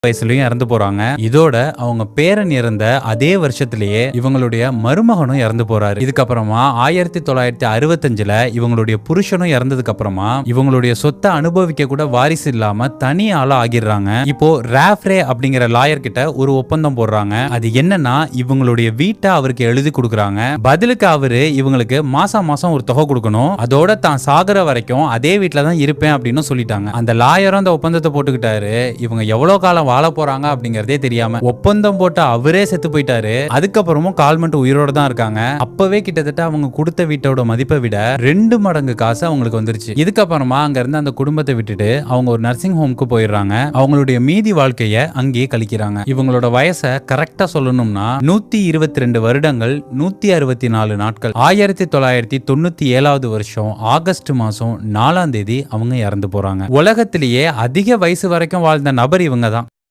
வயசுலயும் இறந்து போறாங்க. இதோட அவங்க பேரன் இறந்த அதே வருஷத்திலேயே இவங்களுடைய மருமகனும் இறந்து போறாரு. இதுக்கப்புறமா 1965ல இவங்களுடைய புருஷனும் இறந்ததுக்கு அப்புறமா இவங்களுடைய சொத்தை அனுபவிக்க கூட வாரிசு இல்லாம தனி ஆளா ஆகிடுறாங்க. இப்போ ராஃப்ரே அப்படிங்கிற லாயர் கிட்ட ஒரு ஒப்பந்தம் போடுறாங்க. அது என்னன்னா, இவங்களுடைய வீட்டை அவருக்கு எழுதி கொடுக்கறாங்க. பதிலுக்கு அவரு இவங்களுக்கு மாசம் மாசம் ஒரு தொகை கொடுக்கணும். அதோட தான் சாகுற வரைக்கும் அதே வீட்டுல தான் இருப்பேன் அப்படின்னு சொல்லிட்டாங்க. அந்த லாயரும் அந்த ஒப்பந்தத்தை போட்டுக்கிட்டாரு. இவங்க எவ்வளவு காலம் வாழ போறாங்க அப்படிங்கறதே தெரியாம ஒப்பந்தம் போட்டு அவரே செத்து போயிட்டாரு. அதுக்கப்புறமும் கால்மெண்ட் உயிரோட தான் இருக்காங்க. அப்பவே கிட்டத்தட்ட அவங்க கொடுத்த வீட்டோட மதிப்பை விட 2 மடங்கு காசு அவங்களுக்கு வந்துருச்சு. இதுக்கப்புறமா அங்க இருந்து அந்த குடும்பத்தை விட்டுட்டு அவங்க ஒரு நர்சிங் ஹோம்க்கு போயிடுறாங்க. அவங்களுடைய மீதி வாழ்க்கைய அங்கேயே கழிக்கிறாங்க. இவங்களோட வயசை கரெக்டா சொல்லணும்னா 122 வருடங்கள் 164 நாட்கள். 1997வது வருஷம் ஆகஸ்ட் மாசம் 4ஆம் தேதி அவங்க இறந்து போறாங்க. உலகத்திலேயே அதிக வயசு வரைக்கும் வாழ்ந்த நபர் இவங்க தான்.